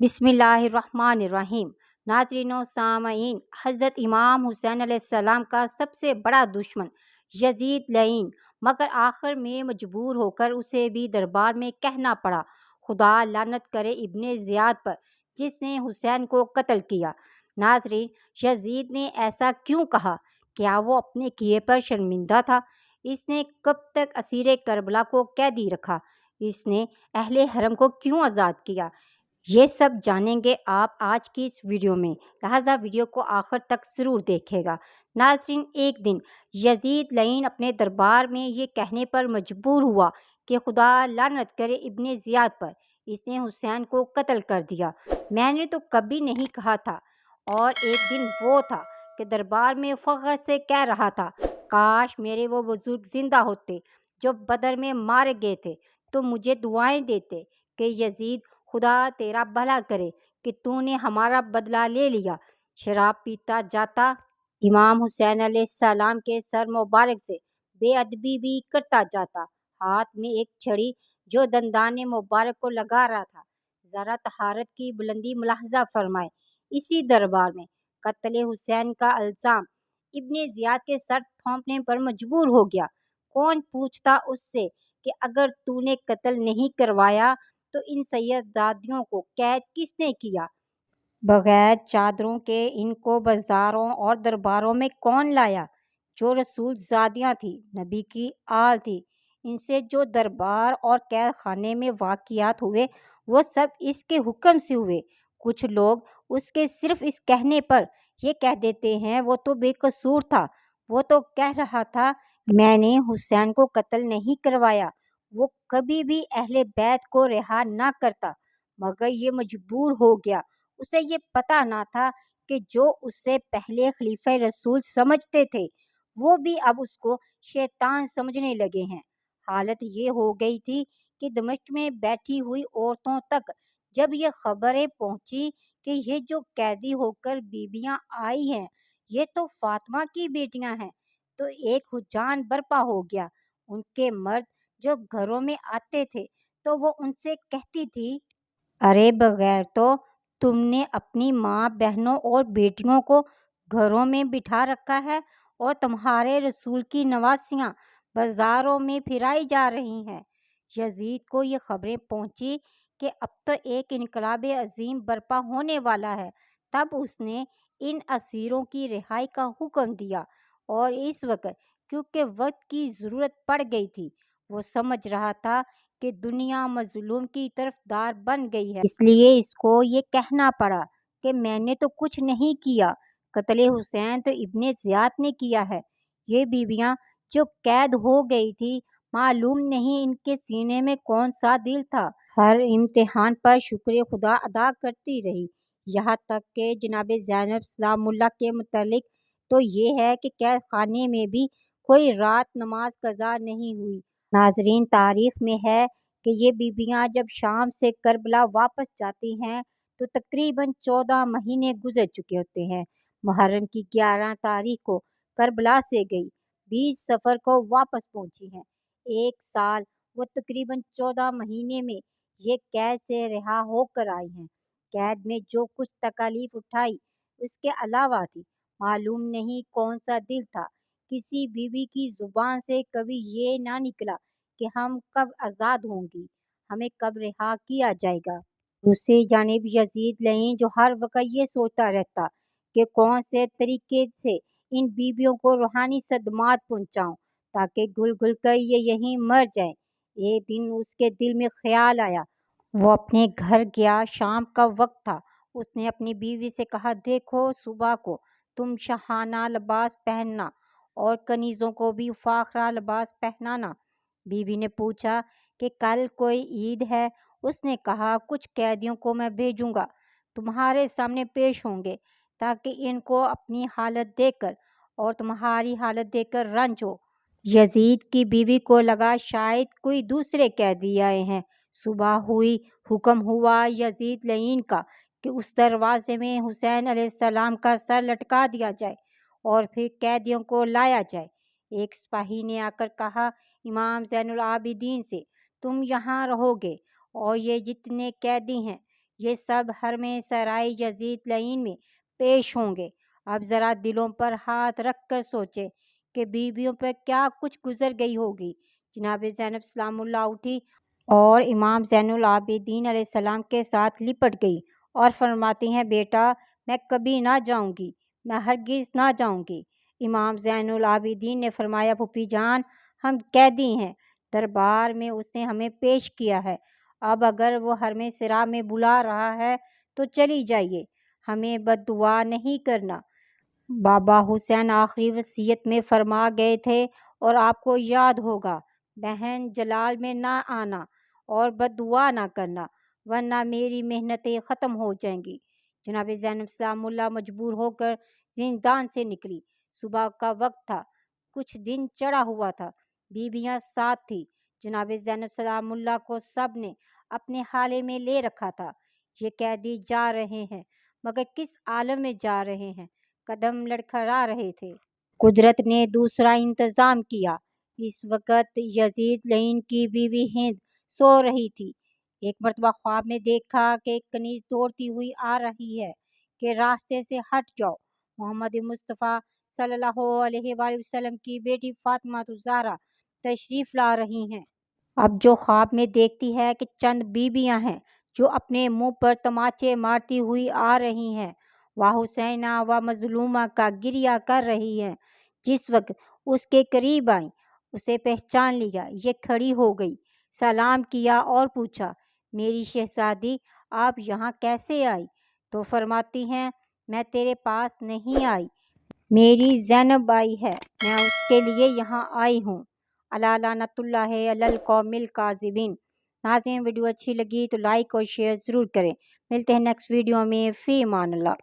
बिस्मिल्लाहिर्रहमानिर्रहीम। नाज़रीन व सामईन, हज़रत इमाम हुसैन अलैहिस्सलाम का सबसे बड़ा दुश्मन यजीद लईन, मगर आखिर में मजबूर होकर उसे भी दरबार में कहना पड़ा, खुदा लानत करे इब्ने ज़ियाद पर जिसने हुसैन को कत्ल किया। नाज़रीन, यजीद ने ऐसा क्यों कहा? क्या वो अपने किए पर शर्मिंदा था? इसने कब तक असीरे करबला को कैदी रखा? इसने अहले हरम को क्यों आज़ाद किया? ये सब जानेंगे आप आज की इस वीडियो में, लिहाजा वीडियो को आखिर तक ज़रूर देखेगा। नाज़रीन, एक दिन यजीद लईन अपने दरबार में ये कहने पर मजबूर हुआ कि खुदा लानत करे इब्ने ज़ियाद पर, इसने हुसैन को कत्ल कर दिया। मैंने तो कभी नहीं कहा था। और एक दिन वो था कि दरबार में फ़ख्र से कह रहा था, काश मेरे वो बुज़ुर्ग ज़िंदा होते जो बदर में मारे गए थे, तो मुझे दुआएं देते कि यजीद, खुदा तेरा भला करे कि तूने हमारा बदला ले लिया। शराब पीता जाता, इमाम हुसैन अलैहिस्सलाम के सर मुबारक से बेअदबी भी करता जाता, हाथ में एक छड़ी जो दंदाने मुबारक को लगा रहा था। ज़रा तहारत की बुलंदी मुलाहजा फरमाए। इसी दरबार में कत्ल हुसैन का इल्ज़ाम इब्ने ज़ियाद के सर थोपने पर मजबूर हो गया। कौन पूछता उससे कि अगर तूने कत्ल नहीं करवाया तो इन सैयदजादियों को कैद किसने किया? बगैर चादरों के इनको बाजारों और दरबारों में कौन लाया? जो रसूल ज़ादियाँ थी, नबी की आल थी, इनसे जो दरबार और कैद खाने में वाक़ियात हुए वो सब इसके हुक्म से हुए। कुछ लोग उसके सिर्फ इस कहने पर ये कह देते हैं वो तो बेकसूर था, वो तो कह रहा था मैंने हुसैन को कत्ल नहीं करवाया। वो कभी भी अहले बैत को रिहा ना करता, मगर ये मजबूर हो गया। उसे ये पता ना था कि जो उससे पहले खलीफा रसूल समझते थे वो भी अब उसको शैतान समझने लगे हैं। हालत ये हो गई थी कि दमिश्क में बैठी हुई औरतों तक जब ये खबरें पहुंची कि ये जो कैदी होकर बीबियां आई हैं ये तो फातिमा की बेटियां हैं, तो एक हुजान बर्पा हो गया। उनके मर्द जो घरों में आते थे तो वो उनसे कहती थी, अरे बगैर तो तुमने अपनी माँ, बहनों और बेटियों को घरों में बिठा रखा है और तुम्हारे रसूल की नवासियाँ बाजारों में फिराई जा रही हैं। यजीद को ये खबरें पहुंची कि अब तो एक इनकलाब अजीम बर्पा होने वाला है। तब उसने इन असीरों की रिहाई का हुक्म दिया और इस वक्त क्योंकि वक्त की ज़रूरत पड़ गई थी, वो समझ रहा था कि दुनिया मजलूम की तरफदार बन गई है, इसलिए इसको ये कहना पड़ा कि मैंने तो कुछ नहीं किया, कत्ले हुसैन तो इब्ने ज़ियाद ने किया है। ये बीवियां जो कैद हो गई थी, मालूम नहीं इनके सीने में कौन सा दिल था। हर इम्तिहान पर शुक्र खुदा अदा करती रही, यहाँ तक कि जनाब ज़ैनब सलामुल्लाह के मुतालिक तो ये है कि कैद खाने में भी कोई रात नमाज कज़ा नहीं हुई। नाजरीन, तारीख में है कि ये बीबियां जब शाम से करबला वापस जाती हैं तो तकरीबन 14 महीने गुजर चुके होते हैं। मुहर्रम की 11 तारीख को करबला से गई, 20 सफ़र को वापस पहुंची हैं। एक साल वो तकरीबन 14 महीने में ये कैद से रिहा होकर आई हैं। कैद में जो कुछ तकालीफ उठाई उसके अलावा थी, मालूम नहीं कौन सा दिल था। किसी बीवी की जुबान से कभी ये ना निकला कि हम कब आज़ाद होंगी, हमें कब रिहा किया जाएगा। दूसरी जानिब यजीद लईन जो हर वक्त ये सोचता रहता कि कौन से तरीके से इन बीबियों को रूहानी सदमात पहुँचाऊँ ताकि घुल घुल कर ये यहीं मर जाएं। एक दिन उसके दिल में ख्याल आया, वो अपने घर गया, शाम का वक्त था। उसने अपनी बीवी से कहा, देखो सुबह को तुम शाहाना लिबास पहनना और कनीज़ों को भी फाखरा लिबास पहनाना। बीवी ने पूछा कि कल कोई ईद है? उसने कहा, कुछ कैदियों को मैं भेजूंगा, तुम्हारे सामने पेश होंगे ताकि इनको अपनी हालत देखकर और तुम्हारी हालत देखकर रंज हो। यजीद की बीवी को लगा शायद कोई दूसरे कैदी आए हैं। सुबह हुई, हुक्म हुआ यजीद लईन का कि उस दरवाजे में हुसैन अलैहिस्सलाम का सर लटका दिया जाए और फिर कैदियों को लाया जाए। एक सिपाही ने आकर कहा इमाम ज़ैनुल आबिदीन से, तुम यहाँ रहोगे और ये जितने कैदी हैं یہ سب حرم سرائے یزید لعین میں پیش ہوں گے۔ اب ذرا دلوں پر ہاتھ رکھ کر سوچے کہ بیویوں پر کیا کچھ گزر گئی ہوگی۔ جناب زینب سلام اللہ اٹھی اور امام زین العابدین علیہ السلام کے ساتھ لپٹ گئی اور فرماتی ہیں، بیٹا میں کبھی نہ جاؤں گی، میں ہرگز نہ جاؤں گی۔ امام زین العابدین نے فرمایا، پھوپھی جان ہم قیدی ہیں، دربار میں اس نے ہمیں پیش کیا ہے، اب اگر وہ حرم سرا میں بلا رہا ہے تو چلی جائیے، ہمیں بد دعا نہیں کرنا۔ بابا حسین آخری وصیت میں فرما گئے تھے اور آپ کو یاد ہوگا، بہن جلال میں نہ آنا اور بد دعا نہ کرنا ورنہ میری محنتیں ختم ہو جائیں گی۔ جناب زینب سلام اللہ مجبور ہو کر زندان سے نکلی۔ صبح کا وقت تھا، کچھ دن چڑھا ہوا تھا، بیویاں ساتھ تھی۔ جناب زینب سلام اللہ کو سب نے اپنے حالے میں لے رکھا تھا۔ یہ قیدی جا رہے ہیں، مگر کس عالم میں جا رہے ہیں؟ قدم لڑکھڑا رہے تھے۔ قدرت نے دوسرا انتظام کیا۔ اس وقت یزید لعین کی بیوی ہند سو رہی تھی۔ ایک مرتبہ خواب میں دیکھا کہ ایک کنیز دوڑتی ہوئی آ رہی ہے کہ راستے سے ہٹ جاؤ، محمد مصطفیٰ صلی اللہ علیہ وآلہ وسلم کی بیٹی فاطمہ الزہرا تشریف لا رہی ہیں۔ اب جو خواب میں دیکھتی ہے کہ چند بیویاں ہیں جو اپنے منہ پر تماچے مارتی ہوئی آ رہی ہیں، وہ حسینہ و مظلومہ کا گریہ کر رہی ہیں۔ جس وقت اس کے قریب آئیں، اسے پہچان لیا، یہ کھڑی ہو گئی، سلام کیا اور پوچھا، میری شہزادی آپ یہاں کیسے آئی؟ تو فرماتی ہیں، میں تیرے پاس نہیں آئی، میری زینب آئی ہے، میں اس کے لیے یہاں آئی ہوں۔ الا لعنۃ اللہ علی القوم الکاذبین۔ ناظرین ویڈیو اچھی لگی تو لائک اور شیئر ضرور کریں۔ ملتے ہیں نیکسٹ ویڈیو میں، فی امان اللہ۔